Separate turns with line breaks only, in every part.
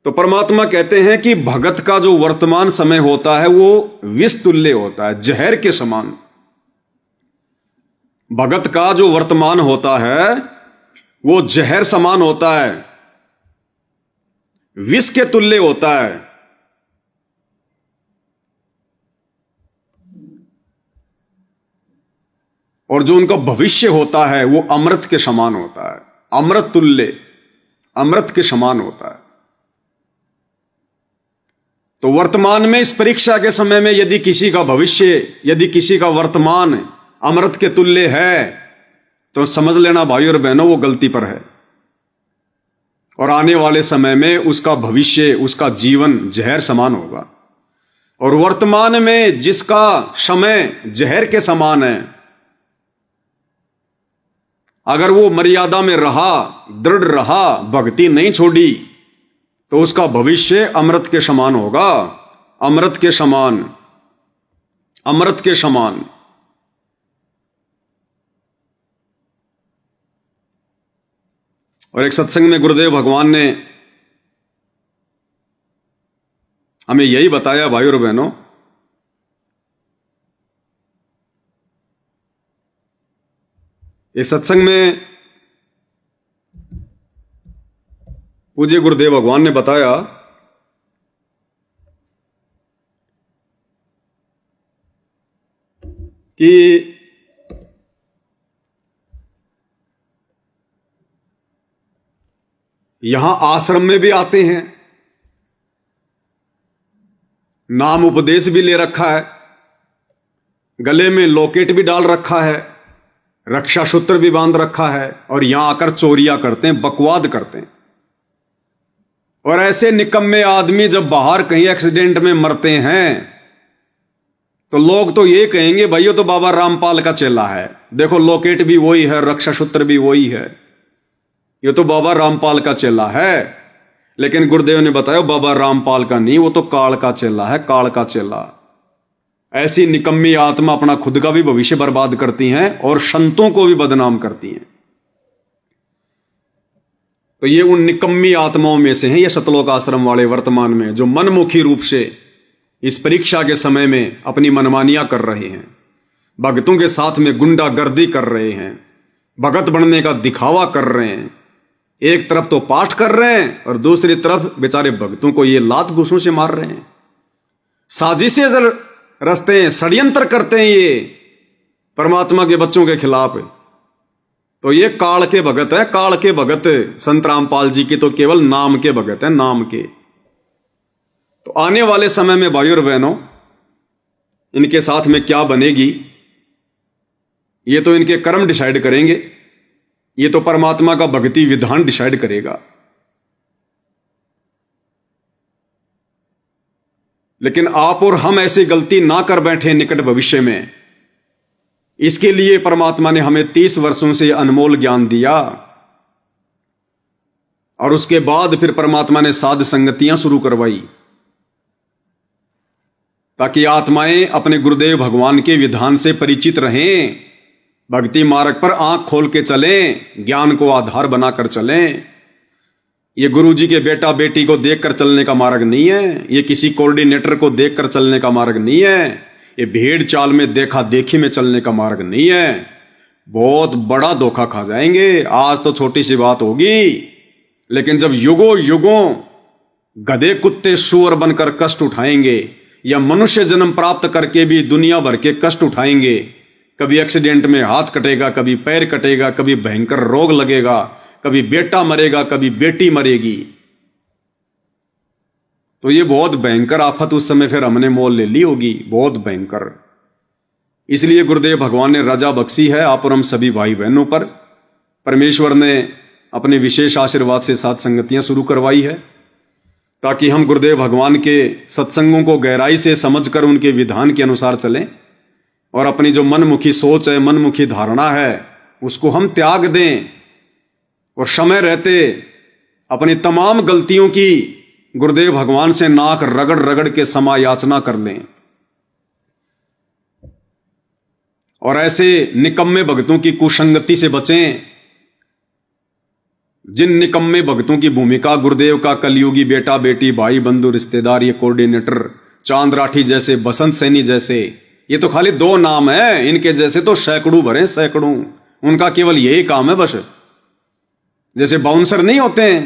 तो परमात्मा कहते हैं कि भगत का जो वर्तमान समय होता है वो विष तुल्य होता है, जहर के समान। भगत का जो वर्तमान होता है वो जहर समान होता है, विष के तुल्य होता है। और जो उनका भविष्य होता है वो अमृत के समान होता है, अमृत तुल्य, अमृत के समान होता है। तो वर्तमान में इस परीक्षा के समय में यदि किसी का भविष्य, यदि किसी का वर्तमान अमृत के तुल्य है तो समझ लेना भाई और बहनों वो गलती पर है। और आने वाले समय में उसका भविष्य, उसका जीवन जहर समान होगा। और वर्तमान में जिसका समय जहर के समान है, अगर वो मर्यादा में रहा, दृढ़ रहा, भक्ति नहीं छोड़ी, तो उसका भविष्य अमृत के समान होगा, अमृत के समान, अमृत के समान। और एक सत्संग में गुरुदेव भगवान ने हमें यही बताया भाई और बहनों, इस सत्संग में पूज्य गुरुदेव भगवान ने बताया कि यहां आश्रम में भी आते हैं, नाम उपदेश भी ले रखा है, गले में लॉकेट भी डाल रखा है, रक्षा सूत्र भी बांध रखा है, और यहां आकर चोरियां करते हैं, बकवाद करते हैं। और ऐसे निकम्मे आदमी जब बाहर कहीं एक्सीडेंट में मरते हैं तो लोग तो ये कहेंगे भाई ये तो बाबा रामपाल का चेला है, देखो लॉकेट भी वही है, रक्षा सूत्र भी वही है, ये तो बाबा रामपाल का चेला है। लेकिन गुरुदेव ने बताया बाबा रामपाल का नहीं, वो तो काल का चेला है, काल का चेला। ऐसी निकम्मी आत्मा अपना खुद का भी भविष्य बर्बाद करती हैं और संतों को भी बदनाम करती हैं। तो ये उन निकम्मी आत्माओं में से हैं ये सतलोक आश्रम वाले, वर्तमान में जो मनमुखी रूप से इस परीक्षा के समय में अपनी मनमानियां कर रहे हैं, भगतों के साथ में गुंडागर्दी कर रहे हैं, भगत बनने का दिखावा कर रहे हैं। एक तरफ तो पाठ कर रहे हैं और दूसरी तरफ बेचारे भक्तों को ये लात घूसों से मार रहे हैं, साजिशें रचते हैं, षड्यंत्र करते हैं ये परमात्मा के बच्चों के खिलाफ। तो ये काल के भगत है, काल के भगत। संत रामपाल जी की तो केवल नाम के भगत है, नाम के। तो आने वाले समय में भाइयों और बहनों इनके साथ में क्या बनेगी ये तो इनके कर्म डिसाइड करेंगे, ये तो परमात्मा का भक्ति विधान डिसाइड करेगा। लेकिन आप और हम ऐसी गलती ना कर बैठे निकट भविष्य में, इसके लिए परमात्मा ने हमें 30 वर्षों से अनमोल ज्ञान दिया। और उसके बाद फिर परमात्मा ने साध संगतियां शुरू करवाई ताकि आत्माएं अपने गुरुदेव भगवान के विधान से परिचित रहें, भक्ति मार्ग पर आंख खोल के चलें, ज्ञान को आधार बनाकर चलें। ये गुरु जी के बेटा बेटी को देखकर चलने का मार्ग नहीं है, ये किसी कोऑर्डिनेटर को देखकर चलने का मार्ग नहीं है, ये भेड़ चाल में देखा देखी में चलने का मार्ग नहीं है। बहुत बड़ा धोखा खा जाएंगे। आज तो छोटी सी बात होगी, लेकिन जब युगों युगों गधे कुत्ते सुअर बनकर कष्ट उठाएंगे या मनुष्य जन्म प्राप्त करके भी दुनिया भर के कष्ट उठाएंगे, कभी एक्सीडेंट में हाथ कटेगा, कभी पैर कटेगा, कभी भयंकर रोग लगेगा, कभी बेटा मरेगा, कभी बेटी मरेगी, तो ये बहुत भयंकर आफत उस समय फिर हमने मोल ले ली होगी, बहुत भयंकर। इसलिए गुरुदेव भगवान ने रजा बख्शी है आप और हम सभी भाई बहनों पर। परमेश्वर ने अपने विशेष आशीर्वाद से साथ संगतियां शुरू करवाई है ताकि हम गुरुदेव भगवान के सत्संगों को गहराई से समझकर उनके विधान के अनुसार चलें और अपनी जो मनमुखी सोच है, मनमुखी धारणा है, उसको हम त्याग दें और समय रहते अपनी तमाम गलतियों की गुरुदेव भगवान से नाक रगड़ रगड़ के क्षमा याचना कर लें और ऐसे निकम्मे भक्तों की कुसंगति से बचें जिन निकम्मे भक्तों की भूमिका गुरुदेव का कलयुगी बेटा बेटी भाई बंधु रिश्तेदार ये कोऑर्डिनेटर चांद राठी जैसे बसंत सैनी जैसे, ये तो खाली 2 नाम है, इनके जैसे तो सैकड़ों भरे सैकड़ों। उनका केवल यही काम है बस। जैसे बाउंसर नहीं होते हैं,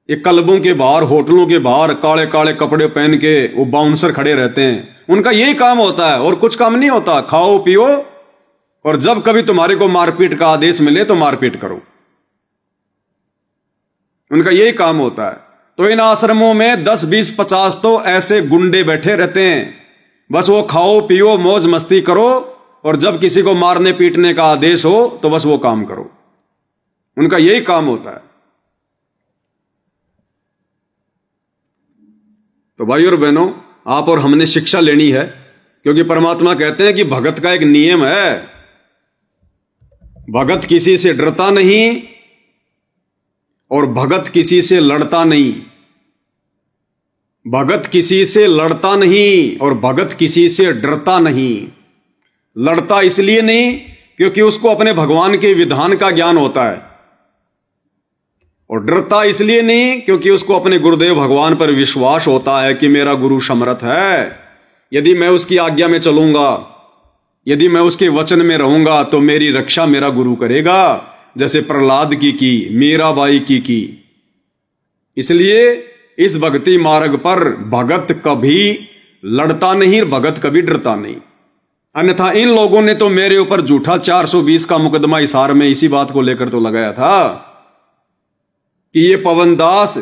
ये क्लबों के बाहर होटलों के बाहर काले काले कपड़े पहन के वो बाउंसर खड़े रहते हैं, उनका यही काम होता है और कुछ काम नहीं होता। खाओ पियो और जब कभी तुम्हारे को मारपीट का आदेश मिले तो मारपीट करो, उनका यही काम होता है। तो इन आश्रमों में 10 20 50 तो ऐसे गुंडे बैठे रहते हैं, बस वो खाओ पियो मौज मस्ती करो और जब किसी को मारने पीटने का आदेश हो तो बस वो काम करो, उनका यही काम होता है। तो भाई और बहनों, आप और हमने शिक्षा लेनी है, क्योंकि परमात्मा कहते हैं कि भगत का एक नियम है, भगत किसी से डरता नहीं और भगत किसी से लड़ता नहीं। भगत किसी से लड़ता नहीं और भगत किसी से डरता नहीं। लड़ता इसलिए नहीं क्योंकि उसको अपने भगवान के विधान का ज्ञान होता है, और डरता इसलिए नहीं क्योंकि उसको अपने गुरुदेव भगवान पर विश्वास होता है कि मेरा गुरु समर्थ है, यदि मैं उसकी आज्ञा में चलूंगा, यदि मैं उसके वचन में रहूंगा तो मेरी रक्षा मेरा गुरु करेगा, जैसे प्रहलाद की मीराबाई की। इसलिए इस भक्ति मार्ग पर भगत कभी लड़ता नहीं, भगत कभी डरता नहीं। अन्यथा इन लोगों ने तो मेरे ऊपर झूठा 420 का मुकदमा हिसार में इसी बात को लेकर तो लगाया था कि ये पवन दास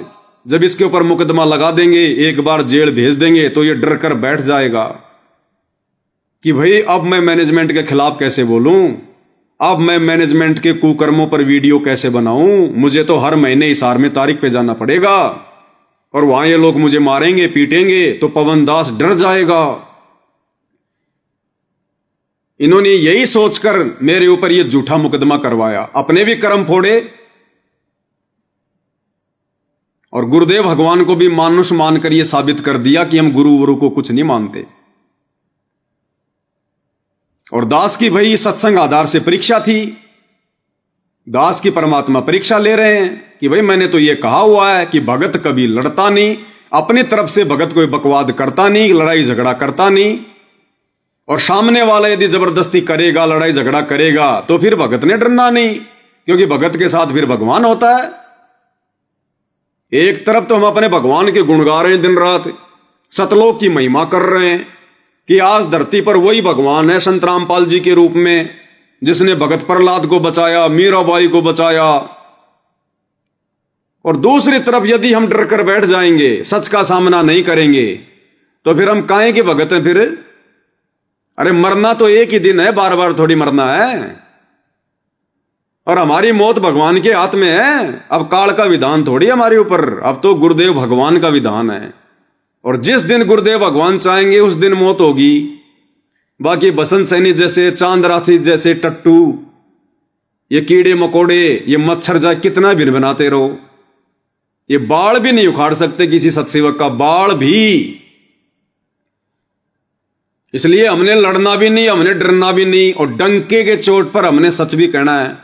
जब इसके ऊपर मुकदमा लगा देंगे, एक बार जेल भेज देंगे तो ये डर कर बैठ जाएगा कि भाई अब मैं मैनेजमेंट के खिलाफ कैसे बोलूं, अब मैं मैनेजमेंट के कुकर्मों पर वीडियो कैसे बनाऊं, मुझे तो हर महीने हिसार में तारीख पे जाना पड़ेगा और वहां ये लोग मुझे मारेंगे पीटेंगे तो पवन दास डर जाएगा। इन्होंने यही सोचकर मेरे ऊपर ये झूठा मुकदमा करवाया, अपने भी कर्म फोड़े और गुरुदेव भगवान को भी मानुष मानकर यह साबित कर दिया कि हम गुरु को कुछ नहीं मानते। और दास की भाई सत्संग आधार से परीक्षा थी, दास की परमात्मा परीक्षा ले रहे हैं कि भाई मैंने तो यह कहा हुआ है कि भगत कभी लड़ता नहीं, अपनी तरफ से भगत कोई बकवाद करता नहीं, लड़ाई झगड़ा करता नहीं, और सामने वाला यदि जबरदस्ती करेगा, लड़ाई झगड़ा करेगा तो फिर भगत ने डरना नहीं, क्योंकि भगत के साथ फिर भगवान होता है। एक तरफ तो हम अपने भगवान के गुण गा रहे हैं दिन रात, सतलोक की महिमा कर रहे हैं कि आज धरती पर वही भगवान है संत रामपाल जी के रूप में, जिसने भगत प्रहलाद को बचाया, मीराबाई को बचाया। और दूसरी तरफ यदि हम डर कर बैठ जाएंगे, सच का सामना नहीं करेंगे, तो फिर हम काहे के भगत हैं फिर? अरे मरना तो एक ही दिन है, बार बार थोड़ी मरना है, और हमारी मौत भगवान के हाथ में है। अब काल का विधान थोड़ी हमारे ऊपर, अब तो गुरुदेव भगवान का विधान है, और जिस दिन गुरुदेव भगवान चाहेंगे उस दिन मौत होगी। बाकी बसंत सैनी जैसे, चांद राठी जैसे टट्टू, ये कीड़े मकोड़े, ये मच्छर जाए कितना भी बनाते रहो, ये बाल भी नहीं उखाड़ सकते किसी सत्सेवक का, बाल भी। इसलिए हमने लड़ना भी नहीं, हमने डरना भी नहीं, और डंके के चोट पर हमने सच भी कहना है।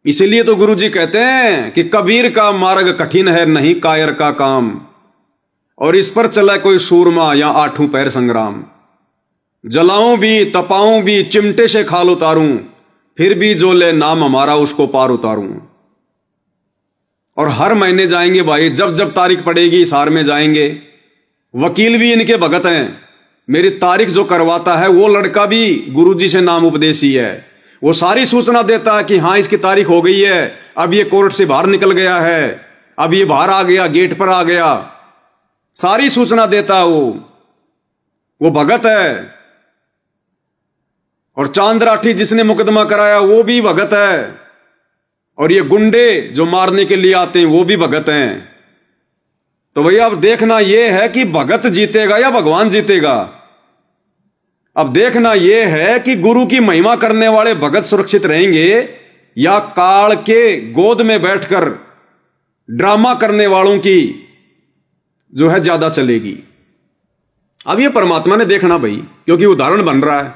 इसीलिए तो गुरु जी कहते हैं कि कबीर का मार्ग कठिन है, नहीं कायर का काम, और इस पर चला कोई सूरमा या 8 पैर संग्राम। जलाऊं भी, तपाऊं भी, चिमटे से खाल उतारूं, फिर भी जो ले नाम हमारा उसको पार उतारूं। और हर महीने जाएंगे भाई, जब जब तारीख पड़ेगी हिसार में जाएंगे। वकील भी इनके भगत हैं, मेरी तारीख जो करवाता है वो लड़का भी गुरुजी से नाम उपदेशी है, वो सारी सूचना देता है कि हाँ इसकी तारीख हो गई है, अब ये कोर्ट से बाहर निकल गया है, अब ये बाहर आ गया, गेट पर आ गया, सारी सूचना देता है वो भगत है। और चांद राठी जिसने मुकदमा कराया वो भी भगत है, और ये गुंडे जो मारने के लिए आते हैं वो भी भगत हैं। तो भैया अब देखना यह है कि भगत जीतेगा या भगवान जीतेगा। अब देखना यह है कि गुरु की महिमा करने वाले भगत सुरक्षित रहेंगे या काल के गोद में बैठकर ड्रामा करने वालों की जो है ज्यादा चलेगी। अब यह परमात्मा ने देखना भाई, क्योंकि उदाहरण बन रहा है।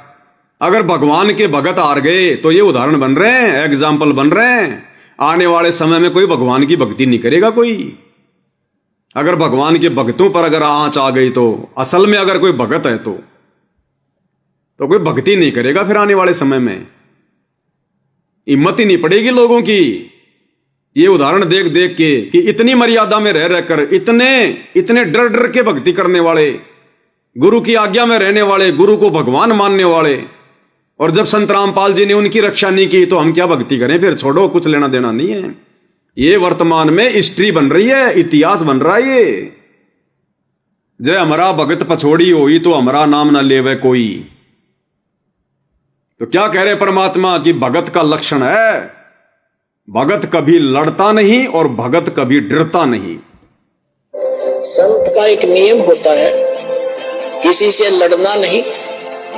अगर भगवान के भगत हार गए तो ये उदाहरण बन रहे हैं, एग्जाम्पल बन रहे हैं। आने वाले समय में कोई भगवान की भक्ति नहीं करेगा कोई। अगर भगवान के भक्तों पर अगर आंच आ गई तो असल में अगर कोई भगत है तो कोई भक्ति नहीं करेगा फिर आने वाले समय में। हिम्मत ही नहीं पड़ेगी लोगों की। ये उदाहरण देख देख के कि इतनी मर्यादा में रह रहकर इतने डर डर के भक्ति करने वाले, गुरु की आज्ञा में रहने वाले, गुरु को भगवान मानने वाले, और जब संत रामपाल जी ने उनकी रक्षा नहीं की तो हम क्या भक्ति करें फिर? छोड़ो, कुछ लेना देना नहीं है। ये वर्तमान में हिस्ट्री बन रही है, इतिहास बन रहा है ये। जय हमारा भगत पछोड़ी होई तो हमारा नाम ना लेवे कोई। तो क्या कह रहे परमात्मा कि भगत का लक्षण है, भगत कभी लड़ता नहीं और भगत कभी डरता नहीं।
संत का एक नियम होता है, किसी से लड़ना नहीं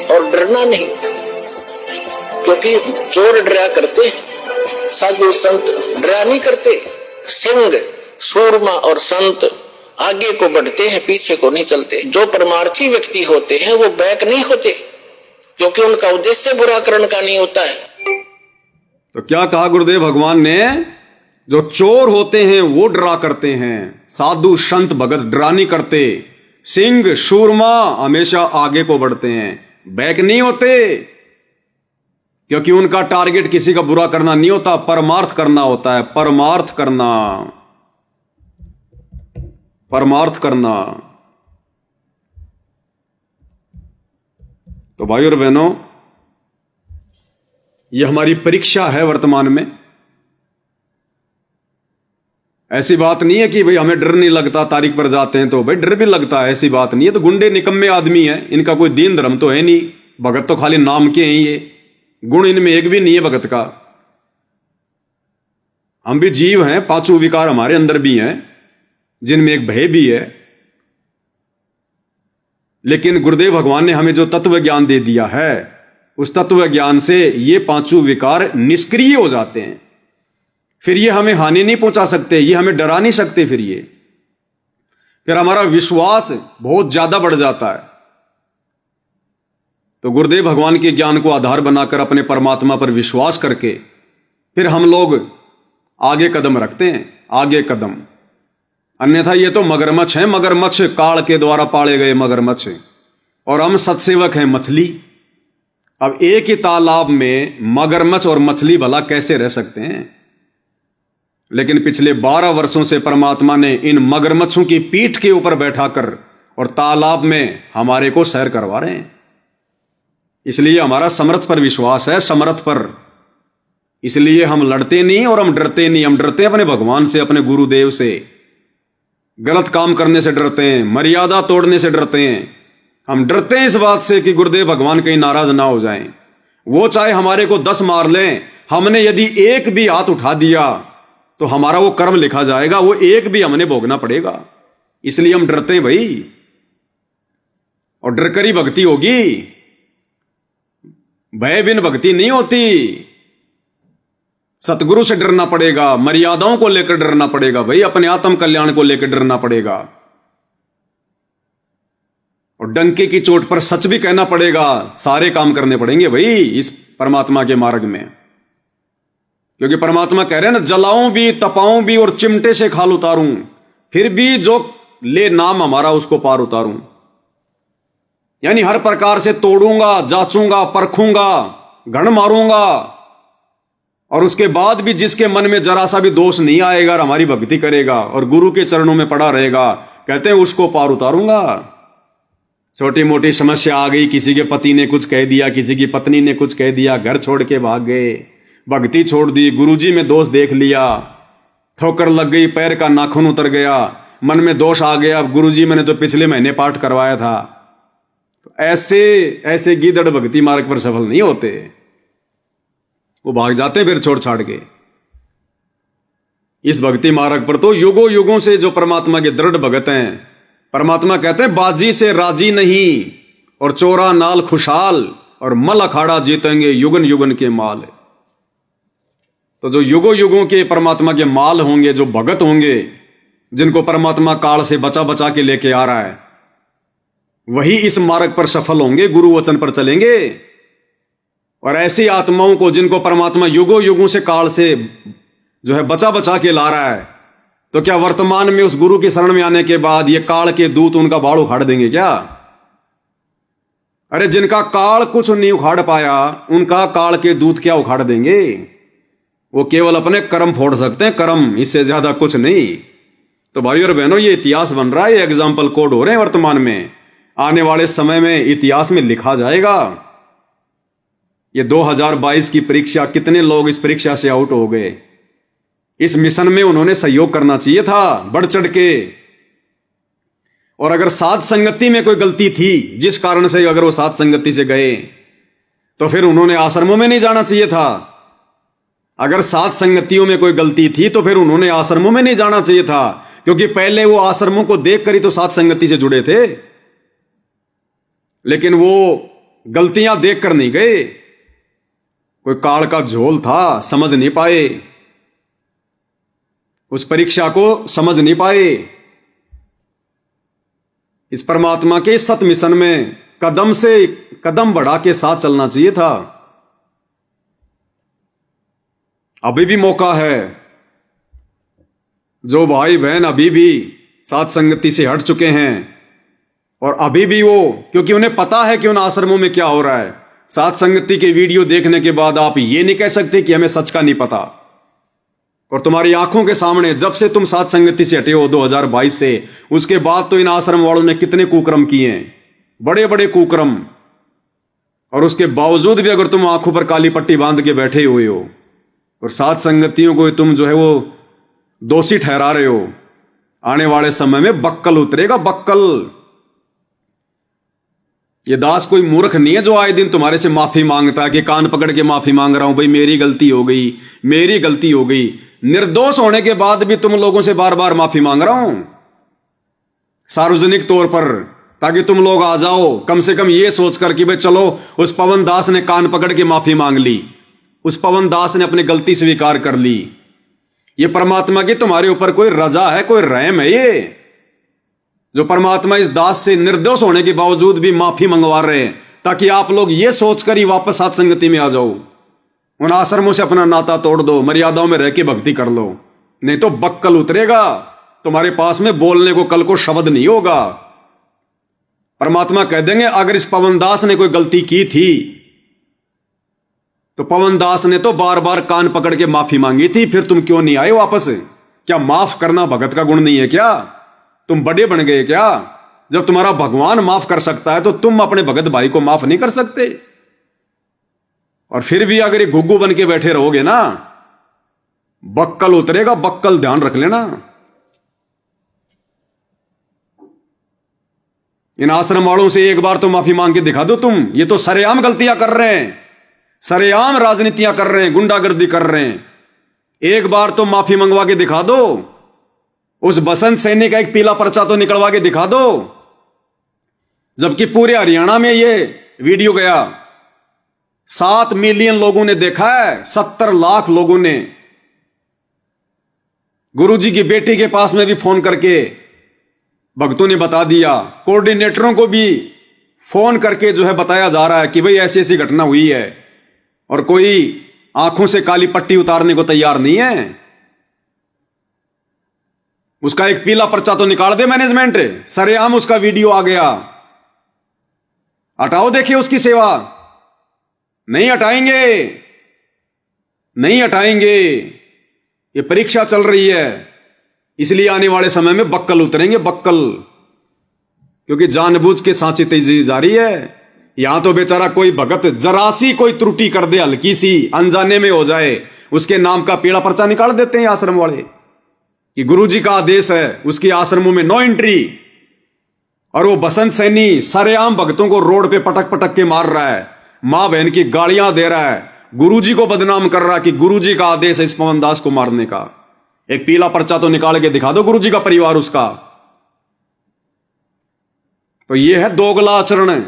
और डरना नहीं, क्योंकि चोर डरा करते, साधु संत डरा नहीं करते। सिंह, सूरमा और संत आगे को बढ़ते हैं, पीछे को नहीं चलते। जो परमार्थी व्यक्ति होते हैं वो बैक नहीं होते, क्योंकि उनका उद्देश्य बुरा करने का नहीं होता है।
तो क्या कहा गुरुदेव भगवान ने? जो चोर होते हैं वो डरा करते हैं, साधु संत भगत डरा नहीं करते। सिंह शूरमा हमेशा आगे को बढ़ते हैं, बैक नहीं होते, क्योंकि उनका टारगेट किसी का बुरा करना नहीं होता, परमार्थ करना होता है। परमार्थ करना, परमार्थ करना। तो भाइयों और बहनों, यह हमारी परीक्षा है वर्तमान में। ऐसी बात नहीं है कि भाई हमें डर नहीं लगता, तारीख पर जाते हैं तो भाई डर भी लगता है, ऐसी बात नहीं है। तो गुंडे निकम्मे आदमी है, इनका कोई दीन धर्म तो है नहीं। भगत तो खाली नाम के हैं, ये गुण इनमें एक भी नहीं है भगत का। हम भी जीव हैं, पांचों विकार हमारे अंदर भी हैं, जिनमें एक भय भी है। लेकिन गुरुदेव भगवान ने हमें जो तत्व ज्ञान दे दिया है, उस तत्व ज्ञान से ये पांचों विकार निष्क्रिय हो जाते हैं। फिर ये हमें हानि नहीं पहुंचा सकते, ये हमें डरा नहीं सकते। फिर हमारा विश्वास बहुत ज्यादा बढ़ जाता है। तो गुरुदेव भगवान के ज्ञान को आधार बनाकर अपने परमात्मा पर विश्वास करके फिर हम लोग आगे कदम रखते हैं, आगे कदम। अन्यथा ये तो मगरमच्छ है, मगरमच्छ काल के द्वारा पाले गए मगरमच्छ, और हम सत्सेवक हैं मछली। अब एक ही तालाब में मगरमच्छ और मछली भला कैसे रह सकते हैं? लेकिन पिछले 12 वर्षों से परमात्मा ने इन मगरमच्छों की पीठ के ऊपर बैठाकर और तालाब में हमारे को सैर करवा रहे हैं। इसलिए हमारा समर्थ पर विश्वास है, समर्थ पर। इसलिए हम लड़ते नहीं और हम डरते नहीं। हम डरते हैं अपने भगवान से, अपने गुरुदेव से। गलत काम करने से डरते हैं, मर्यादा तोड़ने से डरते हैं। हम डरते हैं इस बात से कि गुरुदेव भगवान कहीं नाराज ना हो जाएं। वो चाहे हमारे को 10 मार लें, हमने यदि एक भी हाथ उठा दिया तो हमारा वो कर्म लिखा जाएगा, वो एक भी हमने भोगना पड़ेगा। इसलिए हम डरते हैं भाई, और डरकर ही भक्ति होगी। भय बिन भक्ति नहीं होती। सतगुरु से डरना पड़ेगा, मर्यादाओं को लेकर डरना पड़ेगा भाई, अपने आत्म कल्याण को लेकर डरना पड़ेगा, और डंके की चोट पर सच भी कहना पड़ेगा। सारे काम करने पड़ेंगे भाई इस परमात्मा के मार्ग में। क्योंकि परमात्मा कह रहे हैं ना, जलाऊं भी, तपाऊं भी और चिमटे से खाल उतारूं, फिर भी जो ले नाम हमारा उसको पार उतारूं। यानी हर प्रकार से तोड़ूंगा, जांचूंगा, परखूंगा, घण मारूंगा, और उसके बाद भी जिसके मन में जरा सा भी दोष नहीं आएगा और हमारी भक्ति करेगा और गुरु के चरणों में पड़ा रहेगा, कहते हैं उसको पार उतारूंगा। छोटी मोटी समस्या आ गई, किसी के पति ने कुछ कह दिया, किसी की पत्नी ने कुछ कह दिया, घर छोड़ के भाग गए, भक्ति छोड़ दी, गुरुजी में दोष देख लिया, ठोकर लग गई, पैर का नाखून उतर गया, मन में दोष आ गया, गुरुजी मैंने तो पिछले महीने पाठ करवाया था। तो ऐसे गीदड़ भक्ति मार्ग पर सफल नहीं होते, वो भाग जाते फिर छोड़ छाड़ के। इस भक्ति मार्ग पर तो युगों युगों से जो परमात्मा के दृढ़ भगत हैं, परमात्मा कहते हैं बाजी से राजी नहीं और चोरा नाल खुशहाल और मल अखाड़ा जीतेंगे युगन युगन के माल। तो जो युगों युगों के परमात्मा के माल होंगे, जो भगत होंगे, जिनको परमात्मा काल से बचा बचा के लेके आ रहा है, वही इस मार्ग पर सफल होंगे, गुरु वचन पर चलेंगे। और ऐसी आत्माओं को जिनको परमात्मा युगों युगों से काल से जो है बचा बचा के ला रहा है, तो क्या वर्तमान में उस गुरु की शरण में आने के बाद ये काल के दूत उनका बाड़ उखाड़ देंगे क्या? अरे जिनका काल कुछ नहीं उखाड़ पाया, उनका काल के दूत क्या उखाड़ देंगे? वो केवल अपने कर्म फोड़ सकते हैं, कर्म, इससे ज्यादा कुछ नहीं। तो भाइयों और बहनों, ये इतिहास बन रहा है, ये एग्जाम्पल कोड हो रहे हैं वर्तमान में। आने वाले समय में इतिहास में लिखा जाएगा। ये 2022 की परीक्षा, कितने लोग इस परीक्षा से आउट हो गए। इस मिशन में उन्होंने सहयोग करना चाहिए था बढ़ चढ़ के। और अगर साथ संगति में कोई गलती थी, जिस कारण से अगर वो साथ संगति से गए, तो फिर उन्होंने आश्रमों में नहीं जाना चाहिए था। अगर साथ संगतियों में कोई गलती थी तो फिर उन्होंने आश्रमों में नहीं जाना चाहिए था, क्योंकि पहले वो आश्रमों को देख कर ही तो साथ संगति से जुड़े थे। लेकिन वो गलतियां देख कर नहीं गए, कोई काल का झोल था, समझ नहीं पाए, उस परीक्षा को समझ नहीं पाए। इस परमात्मा के सत मिशन में कदम से कदम बढ़ा के साथ चलना चाहिए था। अभी भी मौका है। जो भाई बहन अभी भी साथ संगति से हट चुके हैं, और अभी भी वो, क्योंकि उन्हें पता है कि उन आश्रमों में क्या हो रहा है, साथ संगति के वीडियो देखने के बाद आप ये नहीं कह सकते कि हमें सच का नहीं पता। और तुम्हारी आंखों के सामने जब से तुम साथ संगति से हटे हो 2022 से, उसके बाद तो इन आश्रम वालों ने कितने कुकर्म किए हैं, बड़े बड़े कुकर्म। और उसके बावजूद भी अगर तुम आंखों पर काली पट्टी बांध के बैठे हुए हो और साथ संगतियों को तुम जो है वो दोषी ठहरा रहे हो, आने वाले समय में बक्कल उतरेगा, बक्कल। ये दास कोई मूर्ख नहीं है जो आए दिन तुम्हारे से माफी मांगता है कि कान पकड़ के माफी मांग रहा हूं भाई, मेरी गलती हो गई, मेरी गलती हो गई। निर्दोष होने के बाद भी तुम लोगों से बार बार माफी मांग रहा हूं सार्वजनिक तौर पर, ताकि तुम लोग आ जाओ कम से कम ये सोचकर कि भाई चलो उस पवन दास ने कान पकड़ के माफी मांग ली, उस पवन दास ने अपनी गलती स्वीकार कर ली। ये परमात्मा की तुम्हारे ऊपर कोई रजा है, कोई रहम है ये, जो परमात्मा इस दास से निर्दोष होने के बावजूद भी माफी मंगवा रहे हैं, ताकि आप लोग ये सोचकर ही वापस साथ संगति में आ जाओ। उन आश्रमों से अपना नाता तोड़ दो, मर्यादाओं में रह के भक्ति कर लो, नहीं तो बक्कल उतरेगा तुम्हारे पास में। बोलने को कल को शब्द नहीं होगा। परमात्मा कह देंगे अगर इस पवन दास ने कोई गलती की थी तो पवन दास ने तो बार बार कान पकड़ के माफी मांगी थी, फिर तुम क्यों नहीं आए वापस? क्या माफ करना भगत का गुण नहीं है क्या? तुम बड़े बन गए क्या? जब तुम्हारा भगवान माफ कर सकता है तो तुम अपने भगत भाई को माफ नहीं कर सकते? और फिर भी अगर ये गुग्गू बन के बैठे रहोगे ना, बक्कल उतरेगा, बक्कल, ध्यान रख लेना। इन आश्रम वालों से एक बार तो माफी मांग के दिखा दो तुम। ये तो सरेआम गलतियां कर रहे हैं, सरेआम राजनीतियां कर रहे हैं, गुंडागर्दी कर रहे हैं। एक बार तो माफी मंगवा के दिखा दो। उस बसंत सैनी का एक पीला पर्चा तो निकलवा के दिखा दो। जबकि पूरे हरियाणा में ये वीडियो गया, 7 मिलियन लोगों ने देखा है, 70 लाख लोगों ने। गुरुजी की बेटी के पास में भी फोन करके भक्तों ने बता दिया, कोऑर्डिनेटरों को भी फोन करके जो है बताया जा रहा है कि भाई ऐसी ऐसी घटना हुई है, और कोई आंखों से काली पट्टी उतारने को तैयार नहीं है। उसका एक पीला पर्चा तो निकाल दे मैनेजमेंट, सरेआम उसका वीडियो आ गया। हटाओ, देखिए उसकी सेवा। नहीं हटाएंगे, नहीं हटाएंगे। ये परीक्षा चल रही है, इसलिए आने वाले समय में बक्कल उतरेंगे, बक्कल। क्योंकि जानबूझ के सांची तेजी जारी है। यहां तो बेचारा कोई भगत जरा सी कोई त्रुटि कर दे, हल्की सी अनजाने में हो जाए, उसके नाम का पीला पर्चा निकाल देते हैं आश्रम वाले कि गुरुजी का आदेश है, उसकी आश्रमों में नो एंट्री। और वो बसंत सैनी सरेआम भक्तों को रोड पे पटक पटक के मार रहा है, मां बहन की गालियां दे रहा है, गुरुजी को बदनाम कर रहा है कि गुरुजी का आदेश है इस पवन दास को मारने का। एक पीला पर्चा तो निकाल के दिखा दो गुरुजी का परिवार उसका। तो ये है दोगला आचरण,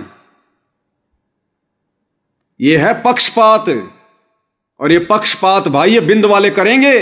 ये है पक्षपात। और ये पक्षपात भाई ये बिंद वाले करेंगे